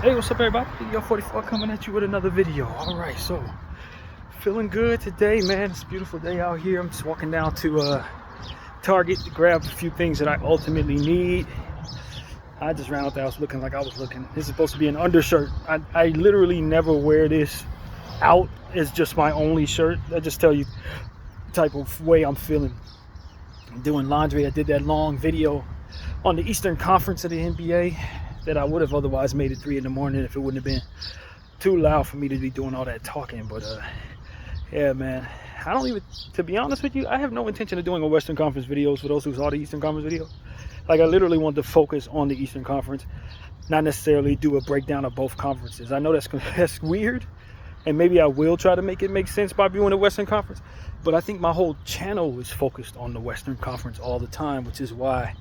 Hey, what's up everybody? Yo 44 coming at you with another video. Alright, so feeling good today, man. It's a beautiful day out here. I'm just walking down to Target to grab a few things that I ultimately need. I just ran out the house looking like I was looking. This is supposed to be an undershirt. I literally never wear this out. It's just my only shirt. I just tell you the type of way I'm feeling. I'm doing laundry. I did that long video on the Eastern Conference of the NBA that I would have otherwise made at 3 in the morning if it wouldn't have been too loud for me to be doing all that talking. But yeah, man, I don't even, to be honest with you, I have no intention of doing a Western Conference videos for those who saw the Eastern Conference video. Like, I literally want to focus on the Eastern Conference, not necessarily do a breakdown of both conferences. I know that's weird, and maybe I will try to make it make sense by viewing the Western Conference, but I think my whole channel is focused on the Western Conference all the time, which is why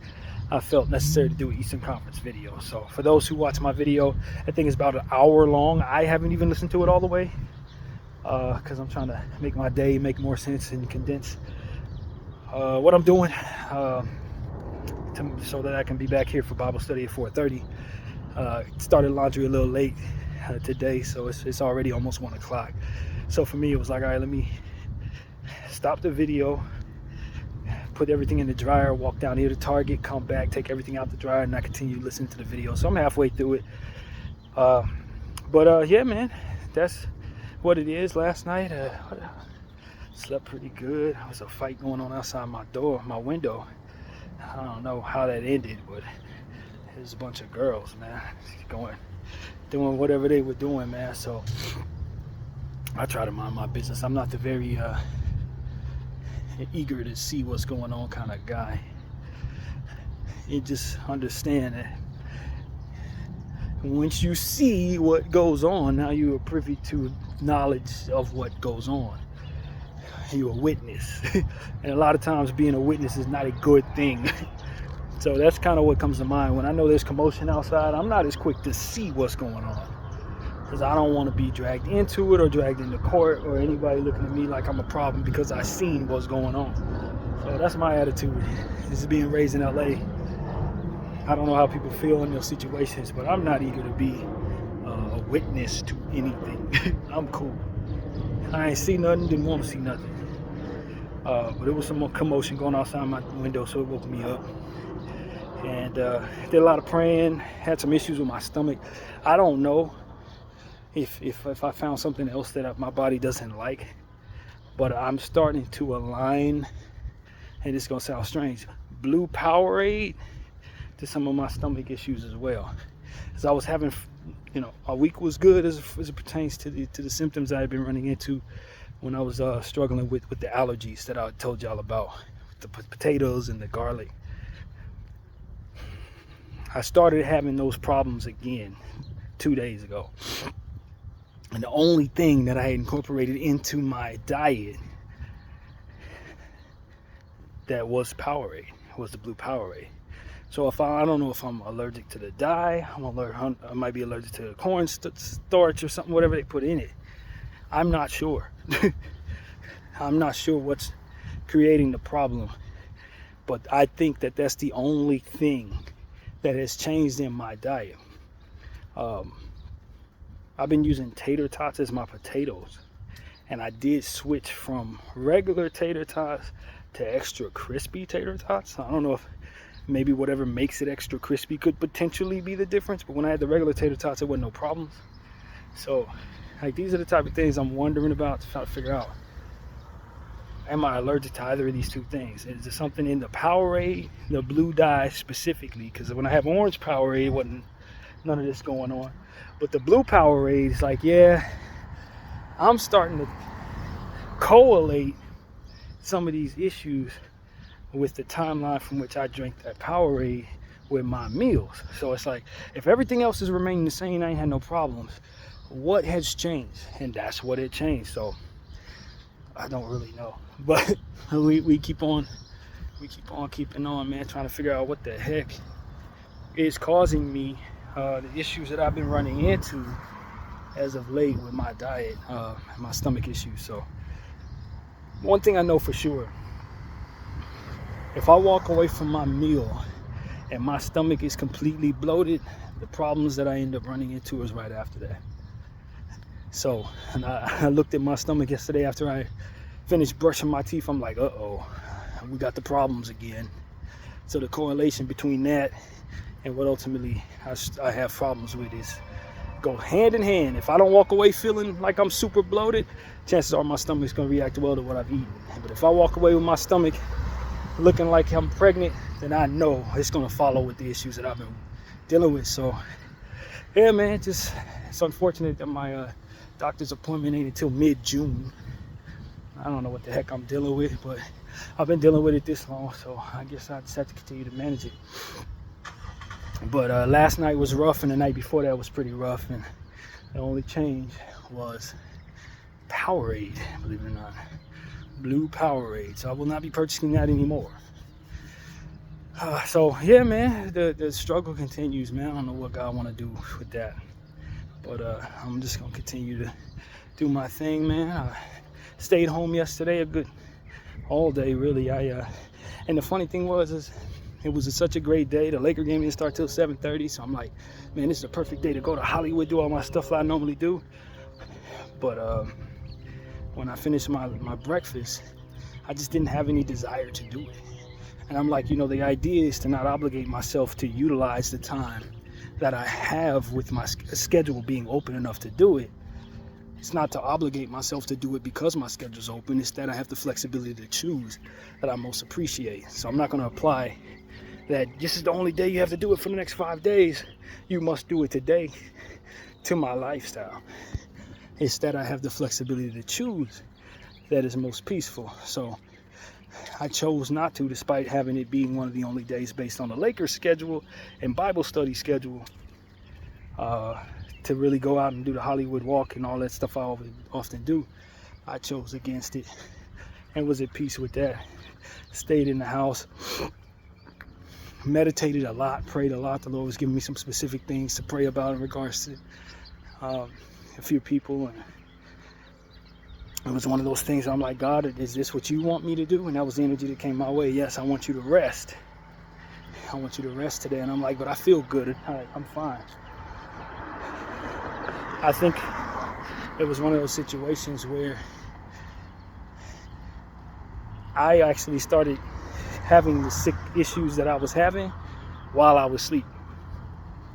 I felt necessary to do an Eastern Conference video. So for those who watch my video, I think it's about an hour long. I haven't even listened to it all the way because I'm trying to make my day make more sense and condense what I'm doing so that I can be back here for Bible study at 4:30. Started laundry a little late today, so it's already almost 1 o'clock. So for me, it was like, all right, let me stop the video, put everything in the dryer, walk down here to Target, come back, take everything out the dryer, and I continue listening to the video. So I'm halfway through it. Yeah, man, that's what it is. Last night, slept pretty good. There was a fight going on outside my window. I don't know how that ended, but there's a bunch of girls, man, doing whatever they were doing, man. So I try to mind my business. I'm not the very eager to see what's going on kind of guy. You just understand that once you see what goes on, now you are privy to knowledge of what goes on. You're a witness. And a lot of times being a witness is not a good thing. So that's kind of what comes to mind. When I know there's commotion outside, I'm not as quick to see what's going on, because I don't want to be dragged into it or dragged into court or anybody looking at me like I'm a problem because I seen what's going on. So that's my attitude. This is being raised in LA. I don't know how people feel in those situations, but I'm not eager to be a witness to anything. I'm cool. I ain't see nothing, didn't want to see nothing. But there was some more commotion going outside my window, so it woke me up. And did a lot of praying, had some issues with my stomach. I don't know if I found something else that my body doesn't like, but I'm starting to align, and it's gonna sound strange, blue Powerade to some of my stomach issues as well. As I was having, a week was good as it pertains to the symptoms I had been running into when I was struggling with the allergies that I told y'all about, with the potatoes and the garlic. I started having those problems again 2 days ago. And the only thing that I had incorporated into my diet that was Powerade was the blue Powerade. So I don't know if I'm allergic to the dye, I might be allergic to the corn starch or something, whatever they put in it. I'm not sure. I'm not sure what's creating the problem, but I think that that's the only thing that has changed in my diet. I've been using tater tots as my potatoes, and I did switch from regular tater tots to extra crispy tater tots. I don't know if maybe whatever makes it extra crispy could potentially be the difference, but when I had the regular tater tots, there wasn't no problems. So, like, these are the type of things I'm wondering about, to try to figure out, am I allergic to either of these two things? Is there something in the Powerade, the blue dye specifically? Because when I have orange Powerade, wasn't none of this going on. But the blue Powerade is like, yeah, I'm starting to correlate some of these issues with the timeline from which I drink that Powerade with my meals. So it's like, if everything else is remaining the same, I ain't had no problems, what has changed? And that's what it changed. So I don't really know, but we keep on keeping on, man, trying to figure out what the heck is causing me the issues that I've been running into as of late with my diet, my stomach issues. So one thing I know for sure, if I walk away from my meal and my stomach is completely bloated, The problems that I end up running into is right after that. So, and I looked at my stomach yesterday after I finished brushing my teeth. I'm like, uh-oh, we got the problems again. So the correlation between that and what ultimately I have problems with is go hand in hand. If I don't walk away feeling like I'm super bloated, chances are my stomach's gonna react well to what I've eaten. But if I walk away with my stomach looking like I'm pregnant, then I know it's gonna follow with the issues that I've been dealing with. So yeah, man, it's unfortunate that my doctor's appointment ain't until mid-June. I don't know what the heck I'm dealing with, but I've been dealing with it this long, so I guess I just have to continue to manage it. But last night was rough, and the night before that was pretty rough, and the only change was Powerade, believe it or not. Blue Powerade. So I will not be purchasing that anymore. So yeah, man, the struggle continues, man. I don't know what God want to do with that, but I'm just gonna continue to do my thing, man. I stayed home yesterday a good all day, really. And the funny thing was it was such a great day. The Laker game didn't start till 7:30, so I'm like, man, this is a perfect day to go to Hollywood, do all my stuff I normally do. But when I finished my breakfast, I just didn't have any desire to do it. And I'm like, the idea is to not obligate myself to utilize the time that I have with my schedule being open enough to do it. It's not to obligate myself to do it because my schedule's open. It's that I have the flexibility to choose that I most appreciate. So I'm not going to apply that this is the only day you have to do it for the next 5 days. You must do it today to my lifestyle. It's that I have the flexibility to choose that is most peaceful. So I chose not to, despite having it being one of the only days based on the Lakers schedule and Bible study schedule, to really go out and do the Hollywood walk and all that stuff I often do. I chose against it and was at peace with that. Stayed in the house, meditated a lot, prayed a lot. The Lord was giving me some specific things to pray about in regards to a few people, and it was one of those things I'm like, God, is this what you want me to do? And that was the energy that came my way. Yes, I want you to rest. I want you to rest today. And I'm like, but I feel good. I'm fine. I think it was one of those situations where I actually started having the sick issues that I was having while I was sleeping.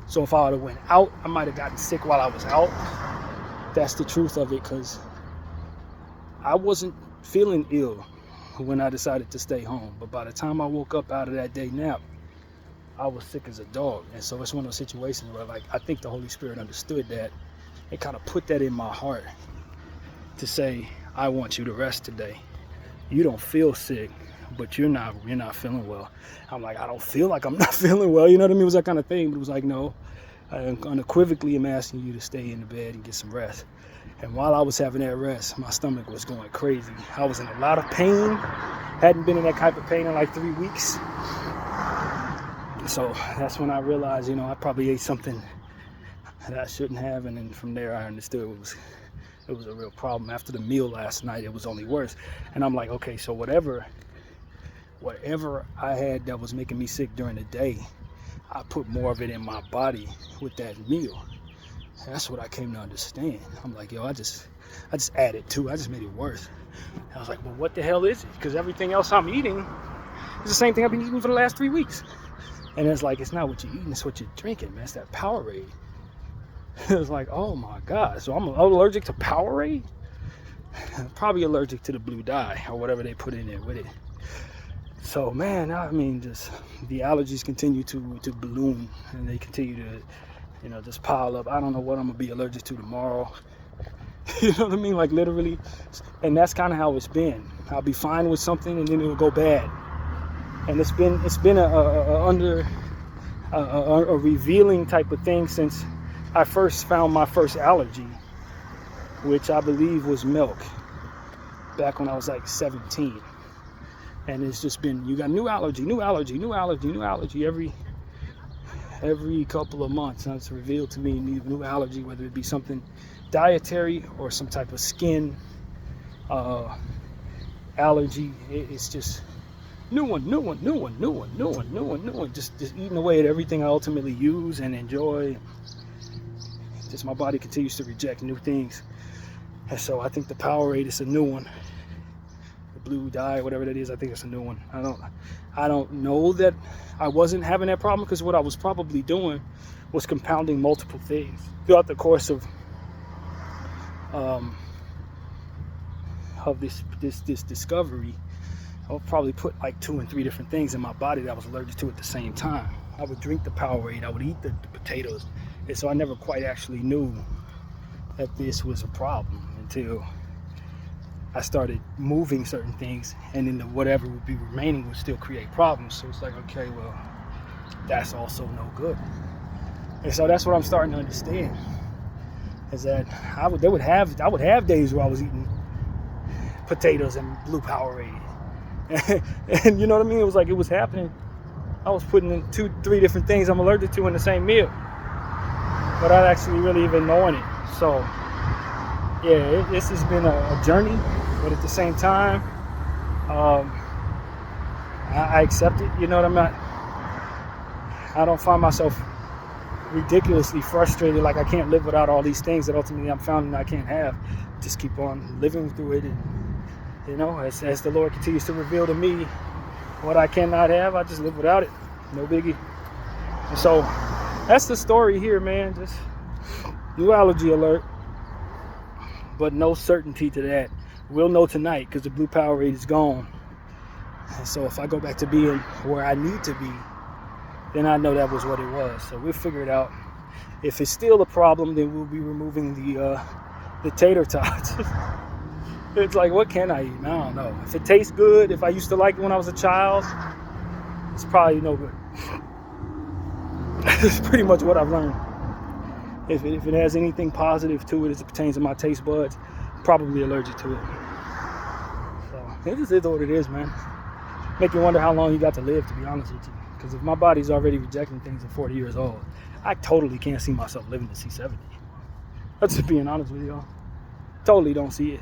So if I would have went out, I might have gotten sick while I was out. That's the truth of it, because I wasn't feeling ill when I decided to stay home. But by the time I woke up out of that day nap, I was sick as a dog. And so it's one of those situations where, like, I think the Holy Spirit understood that. It kind of put that in my heart to say, I want you to rest today. You don't feel sick, but you're not feeling well. I'm like, I don't feel like I'm not feeling well. You know what I mean? It was that kind of thing. But it was like, no, I unequivocally am asking you to stay in the bed and get some rest. And while I was having that rest, my stomach was going crazy. I was in a lot of pain. Hadn't been in that type of pain in like 3 weeks. So that's when I realized, I probably ate something that I shouldn't have. And then from there, I understood it was a real problem. After the meal last night, it was only worse. And I'm like, okay, so whatever I had that was making me sick during the day, I put more of it in my body with that meal. And that's what I came to understand. I'm like, yo, I just added to it. I just made it worse. And I was like, well, what the hell is it? Because everything else I'm eating is the same thing I've been eating for the last 3 weeks. And it's like, it's not what you're eating, it's what you're drinking, man. It's that Powerade. It's like, oh my God. So I'm allergic to Powerade? I'm probably allergic to the blue dye or whatever they put in there with it. So, man, I mean, just the allergies continue to balloon, and they continue to, just pile up. I don't know what I'm going to be allergic to tomorrow. You know what I mean? Like, literally. And that's kind of how it's been. I'll be fine with something, and then it will go bad. And it's been a revealing type of thing since I first found my first allergy, which I believe was milk, back when I was like 17. And it's just been, you got new allergy every couple of months. And it's revealed to me new allergy, whether it be something dietary or some type of skin allergy. It's just new one, new one, new one, new one, new one, new one, new one. Just eating away at everything I ultimately use and enjoy. Just my body continues to reject new things. And so I think the Powerade is a new one. The blue dye, whatever that is, I think it's a new one. I don't know that I wasn't having that problem, because what I was probably doing was compounding multiple things throughout the course of this discovery. I would probably put like 2 and 3 different things in my body that I was allergic to at the same time. I would drink the Powerade, I would eat the potatoes, and so I never quite actually knew that this was a problem until I started moving certain things, and then whatever would be remaining would still create problems. So it's like, okay, well, that's also no good. And so that's what I'm starting to understand, is that I would have days where I was eating potatoes and blue Powerade. And you know what I mean? It was like it was happening. I was putting in 2-3 different things I'm allergic to in the same meal, without actually really even knowing it. So yeah, this has been a journey, but at the same time, I accept it. You know what I mean? I don't find myself ridiculously frustrated, like I can't live without all these things that ultimately I'm finding I can't have. Just keep on living through it, and you know, as the Lord continues to reveal to me what I cannot have, I just live without it. No biggie. And so that's the story here, man. Just new allergy alert, but no certainty to that. We'll know tonight, because the blue Powerade is gone. And so if I go back to being where I need to be, then I know that was what it was. So we'll figure it out. If it's still a problem, then we'll be removing the tater tots. It's like, what can I eat? I don't know. If it tastes good, if I used to like it when I was a child, it's probably no good. That's pretty much what I've learned. If it has anything positive to it as it pertains to my taste buds, I'm probably allergic to it. So it just is what it is, man. Make you wonder how long you got to live, to be honest with you. Because if my body's already rejecting things at 40 years old, I totally can't see myself living to see 70. That's just being honest with y'all. Totally don't see it.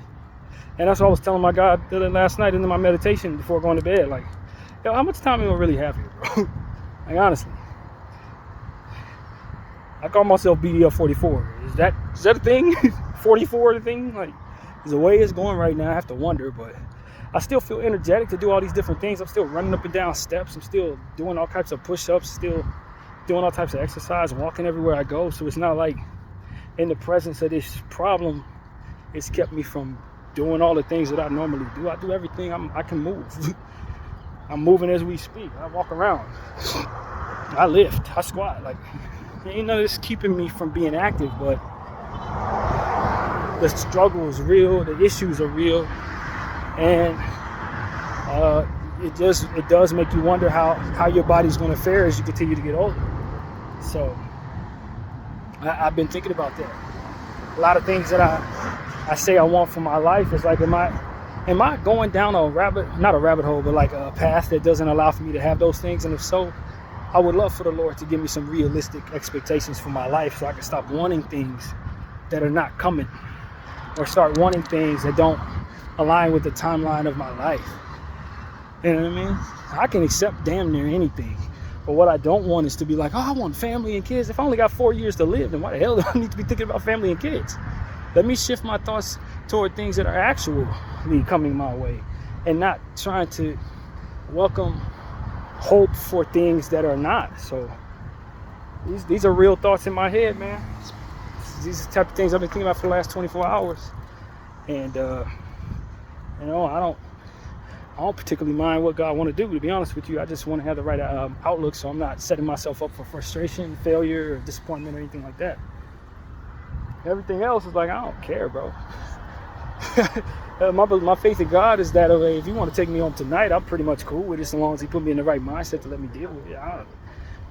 And that's what I was telling my God last night in my meditation before going to bed. Like, yo, how much time am I really have here, bro? Like, honestly. I call myself Bdf 44. Is that a thing? 44 the thing? Like, the way it's going right now, I have to wonder, but I still feel energetic to do all these different things. I'm still running up and down steps. I'm still doing all types of push-ups, still doing all types of exercise, walking everywhere I go. So it's not like in the presence of this problem, it's kept me from doing all the things that I normally do. I do everything I can move. I'm moving as we speak. I walk around. I lift. I squat. Like, ain't none of this keeping me from being active, but the struggle is real. The issues are real. And it does make you wonder how your body's going to fare as you continue to get older. So I've been thinking about that. A lot of things that I say I want for my life is like, am I going down not a rabbit hole, but like a path that doesn't allow for me to have those things? And if so, I would love for the Lord to give me some realistic expectations for my life, so I can stop wanting things that are not coming, or start wanting things that don't align with the timeline of my life. You know what I mean? I can accept damn near anything, but what I don't want is to be like, oh, I want family and kids. If I only got 4 years to live, then why the hell do I need to be thinking about family and kids? Let me shift my thoughts toward things that are actually coming my way, and not trying to welcome hope for things that are not. So these are real thoughts in my head, man. These are the type of things I've been thinking about for the last 24 hours. And you know, I don't particularly mind what God want to do, to be honest with you. I just want to have the right outlook, so I'm not setting myself up for frustration, failure, or disappointment, or anything like that. Everything else is like, I don't care, bro. My faith in God is that if you want to take me home tonight, I'm pretty much cool with it, as long as he put me in the right mindset to let me deal with it.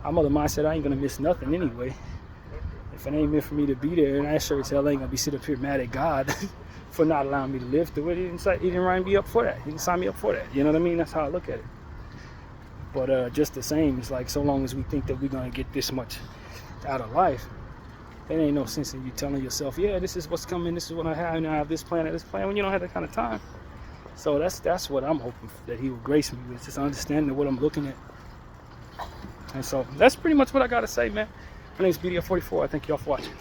I'm of the mindset I ain't going to miss nothing anyway. If it ain't meant for me to be there, and I sure as hell ain't going to be sitting up here mad at God for not allowing me to live through it. He didn't write me up for that. He didn't sign me up for that. You know what I mean? That's how I look at it. But just the same, it's like, so long as we think that we're going to get this much out of life, there ain't no sense in you telling yourself, yeah, this is what's coming, this is what I have, and I have this plan and this plan, when you don't have that kind of time. So that's what I'm hoping that he will grace me with, just understanding what I'm looking at. And so that's pretty much what I got to say, man. My name is Bdf 44. I thank y'all for watching.